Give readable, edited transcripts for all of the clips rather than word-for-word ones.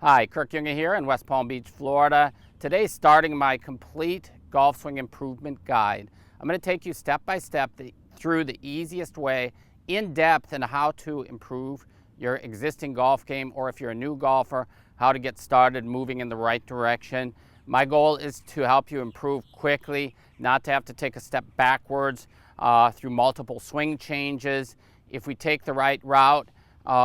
Hi, Kirk here in West Palm Beach, Florida. Today, starting my complete golf swing improvement guide. I'm going to take you step by step through the easiest way, in depth, in how to improve your existing golf game, or if you're a new golfer, how to get started moving in the right direction. My goal is to help you improve quickly, not to have to take a step backwards through multiple swing changes. If we take the right route,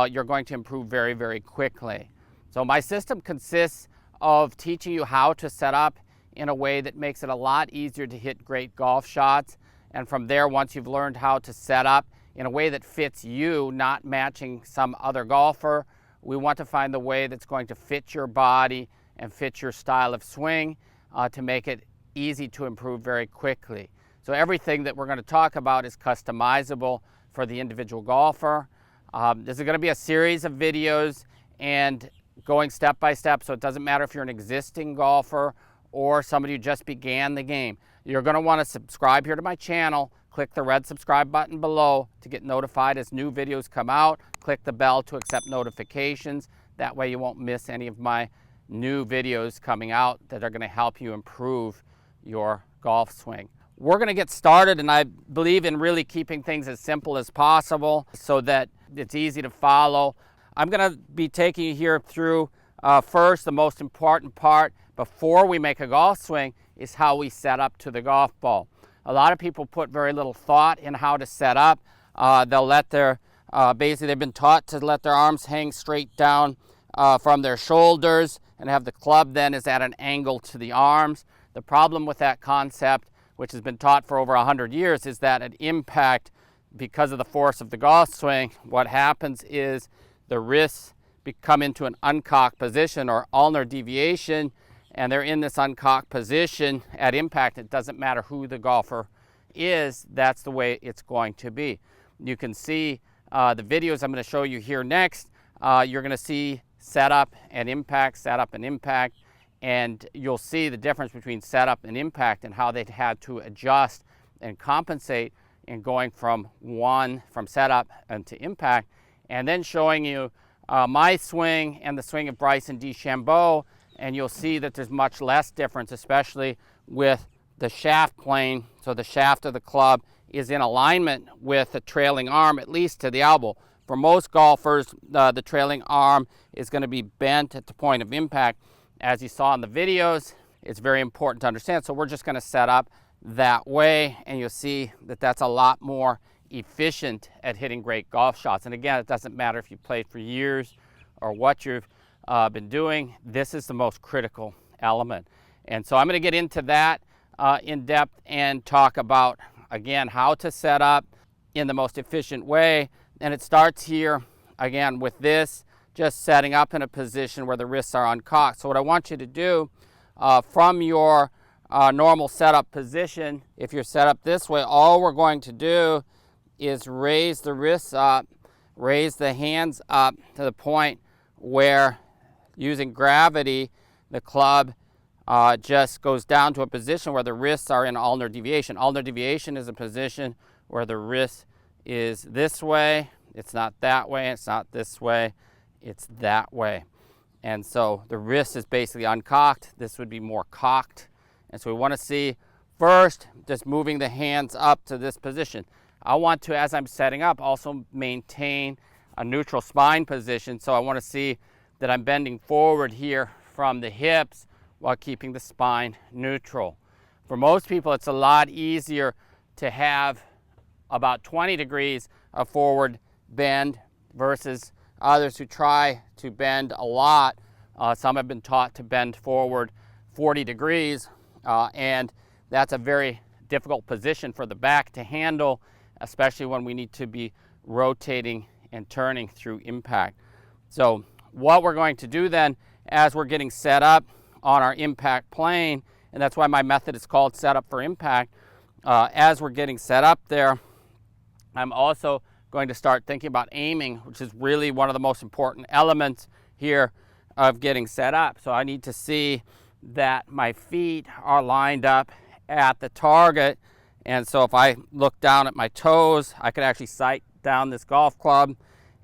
you're going to improve very, very quickly. So my system consists of teaching you how to set up in a way that makes it a lot easier to hit great golf shots. And from there, once you've learned how to set up in a way that fits you, not matching some other golfer, we want to find the way that's going to fit your body and fit your style of swing to make it easy to improve very quickly. So everything that we're going to talk about is customizable for the individual golfer. This is going to be a series of videos and going step by step, so it doesn't matter if you're an existing golfer or somebody who just began the game. You're going to want to subscribe here to my channel. Click the red subscribe button below to get notified as new videos come out. Click the bell to accept notifications. That way you won't miss any of my new videos coming out that are going to help you improve your golf swing. We're going to get started, and I believe in really keeping things as simple as possible so that it's easy to follow. I'm going to be taking you here through first, the most important part before we make a golf swing is how we set up to the golf ball. A lot of people put very little thought in how to set up. They'll let their, basically they've been taught to let their arms hang straight down from their shoulders and have the club then is at an angle to the arms. The problem with that concept, which has been taught for over 100 years, is that at impact, because of the force of the golf swing, what happens is the wrists come into an uncocked position or ulnar deviation, and they're in this uncocked position at impact. It doesn't matter who the golfer is, that's the way it's going to be. You can see the videos I'm going to show you here next. You're going to see setup and impact, and you'll see the difference between setup and impact and how they've had to adjust and compensate in going from setup and to impact, and then showing you my swing and the swing of Bryson DeChambeau, and you'll see that there's much less difference, especially with the shaft plane. So the shaft of the club is in alignment with the trailing arm, at least to the elbow. For most golfers, the trailing arm is going to be bent at the point of impact. As you saw in the videos, it's very important to understand. So we're just going to set up that way, and you'll see that that's a lot more efficient at hitting great golf shots. And again, it doesn't matter if you played for years or what you've been doing. This is the most critical element. And so I'm going to get into that in depth and talk about, again, how to set up in the most efficient way. And it starts here, again, with this, just setting up in a position where the wrists are uncocked. So what I want you to do from your normal setup position, if you're set up this way, all we're going to do is raise the wrists up, raise the hands up to the point where, using gravity, the club just goes down to a position where the wrists are in ulnar deviation. Ulnar deviation is a position where the wrist is this way. It's not that way. It's not this way. It's that way. And so the wrist is basically uncocked. This would be more cocked. And so we want to see first just moving the hands up to this position. I want to, as I'm setting up, also maintain a neutral spine position. So I want to see that I'm bending forward here from the hips while keeping the spine neutral. For most people, it's a lot easier to have about 20 degrees of forward bend versus others who try to bend a lot. Some have been taught to bend forward 40 degrees, and that's a very difficult position for the back to handle, especially when we need to be rotating and turning through impact. So what we're going to do then, as we're getting set up on our impact plane, and that's why my method is called Setup for Impact, as we're getting set up there, I'm also going to start thinking about aiming, which is really one of the most important elements here of getting set up. So I need to see that my feet are lined up at the target. And so if I look down at my toes, I could actually sight down this golf club,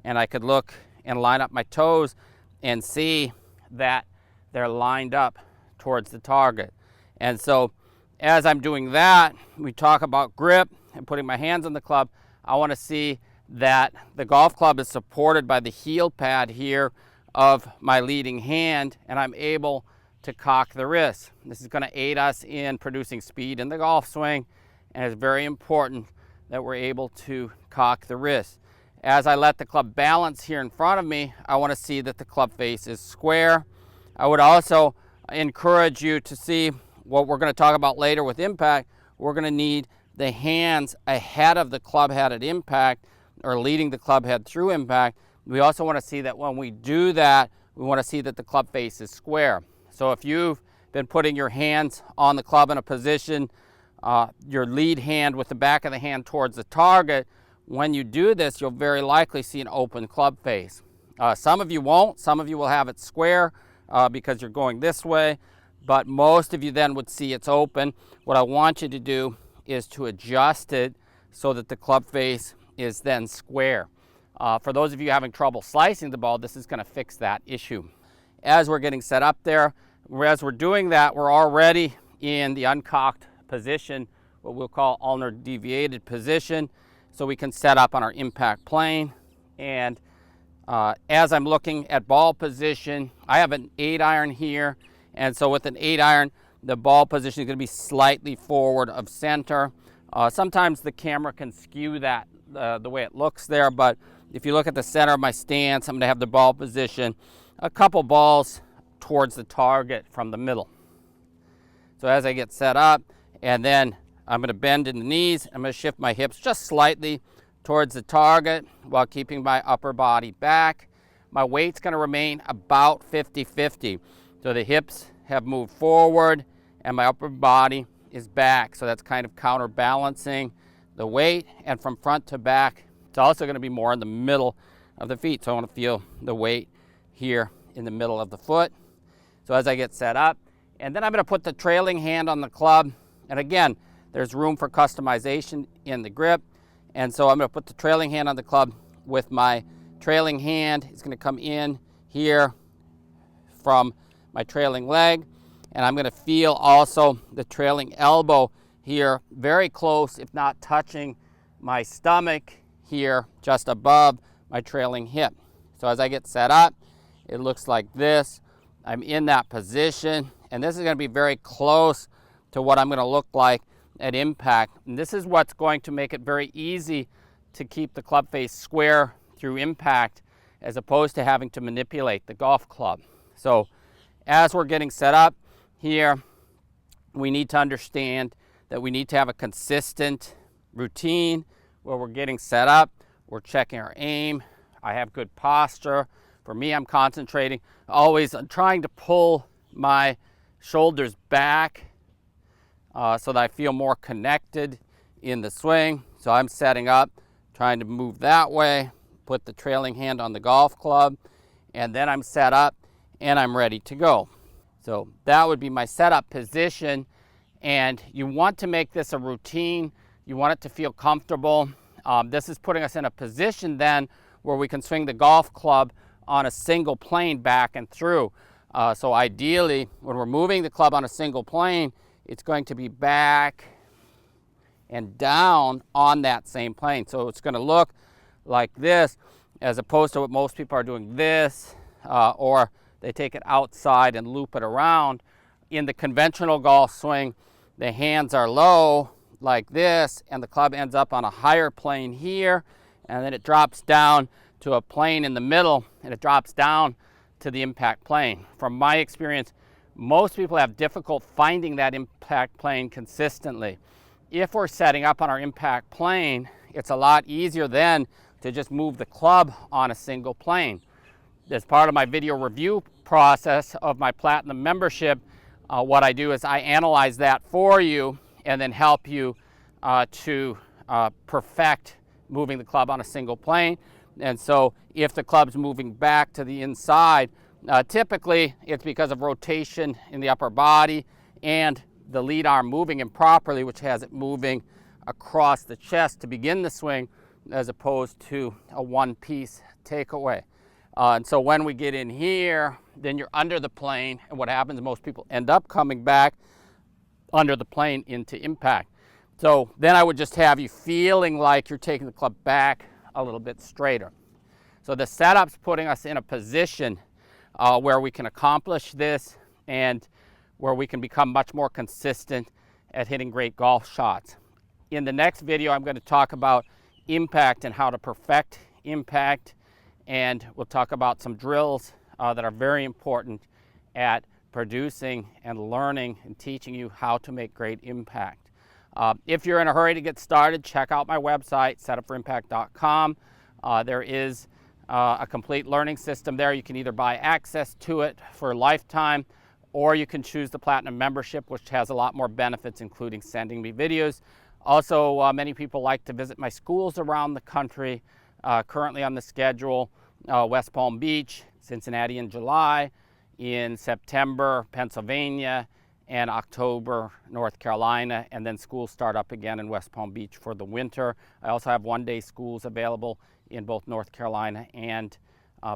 and I could look and line up my toes and see that they're lined up towards the target. And so as I'm doing that, we talk about grip and putting my hands on the club. I want to see that the golf club is supported by the heel pad here of my leading hand, and I'm able to cock the wrist. This is going to aid us in producing speed in the golf swing, and it's very important that we're able to cock the wrist. As I let the club balance here in front of me, I want to see that the club face is square. I would also encourage you to see what we're going to talk about later with impact. We're going to need the hands ahead of the club head at impact, or leading the club head through impact. We also want to see that when we do that, we want to see that the club face is square. So if you've been putting your hands on the club in a position, your lead hand with the back of the hand towards the target, when you do this, you'll very likely see an open club face. Some of you won't. Some of you will have it square because you're going this way, but most of you then would see it's open. What I want you to do is to adjust it so that the club face is then square. For those of you having trouble slicing the ball, this is going to fix that issue. As we're getting set up there, as we're doing that, we're already in the uncocked position, what we'll call ulnar deviated position, so we can set up on our impact plane. And as I'm looking at ball position, I have an 8-iron here, and so with an 8-iron, the ball position is going to be slightly forward of center. Sometimes the camera can skew that the way it looks there, but if you look at the center of my stance, I'm going to have the ball position a couple balls towards the target from the middle. So as I get set up, and then I'm going to bend in the knees, I'm going to shift my hips just slightly towards the target while keeping my upper body back. My weight's going to remain about 50-50. So the hips have moved forward and my upper body is back. So that's kind of counterbalancing the weight. And from front to back, it's also going to be more in the middle of the feet. So I want to feel the weight here in the middle of the foot. So as I get set up, and then I'm going to put the trailing hand on the club. And again, there's room for customization in the grip. And so I'm going to put the trailing hand on the club with my trailing hand. It's going to come in here from my trailing leg. And I'm going to feel also the trailing elbow here very close, if not touching my stomach here just above my trailing hip. So as I get set up, it looks like this. I'm in that position, and this is going to be very close to what I'm going to look like at impact. And this is what's going to make it very easy to keep the club face square through impact, as opposed to having to manipulate the golf club. So as we're getting set up here, we need to understand that we need to have a consistent routine where we're getting set up, we're checking our aim, I have good posture. For me, I'm concentrating always on trying to pull my shoulders back so that I feel more connected in the swing. So I'm setting up, trying to move that way, put the trailing hand on the golf club, and then I'm set up and I'm ready to go. So that would be my setup position, and you want to make this a routine. You want it to feel comfortable. This is putting us in a position then where we can swing the golf club on a single plane back and through. So ideally, when we're moving the club on a single plane, it's going to be back and down on that same plane. So it's going to look like this, as opposed to what most people are doing this, or they take it outside and loop it around. In the conventional golf swing, the hands are low like this, and the club ends up on a higher plane here, and then it drops down to a plane in the middle, and it drops down to the impact plane. From my experience, most people have difficult finding that impact plane consistently. If we're setting up on our impact plane, it's a lot easier then to just move the club on a single plane. As part of my video review process of my Platinum membership, what I do is I analyze that for you and then help you to perfect moving the club on a single plane. And so if the club's moving back to the inside, typically it's because of rotation in the upper body and the lead arm moving improperly, which has it moving across the chest to begin the swing, as opposed to a one-piece takeaway. And so when we get in here, then you're under the plane, and what happens, most people end up coming back under the plane into impact. So then I would just have you feeling like you're taking the club back a little bit straighter. So the setup's putting us in a position where we can accomplish this and where we can become much more consistent at hitting great golf shots. In the next video, I'm going to talk about impact and how to perfect impact, and we'll talk about some drills that are very important at producing and learning and teaching you how to make great impact. If you're in a hurry to get started, check out my website, setupforimpact.com. There is a complete learning system there. You can either buy access to it for a lifetime, or you can choose the Platinum membership, which has a lot more benefits, including sending me videos. Also, many people like to visit my schools around the country. Currently on the schedule, West Palm Beach, Cincinnati in July, in September, Pennsylvania, and October, North Carolina, and then schools start up again in West Palm Beach for the winter. I also have one-day schools available in both North Carolina and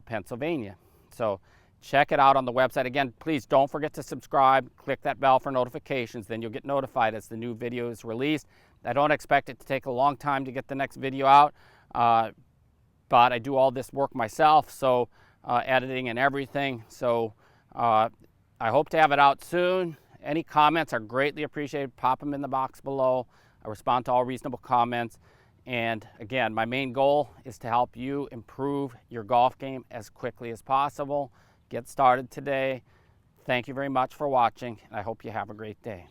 Pennsylvania. So check it out on the website. Again, please don't forget to subscribe. Click that bell for notifications, then you'll get notified as the new video is released. I don't expect it to take a long time to get the next video out, but I do all this work myself, so editing and everything. So I hope to have it out soon. Any comments are greatly appreciated. Pop them in the box below. I respond to all reasonable comments. And again, my main goal is to help you improve your golf game as quickly as possible. Get started today. Thank you very much for watching, and I hope you have a great day.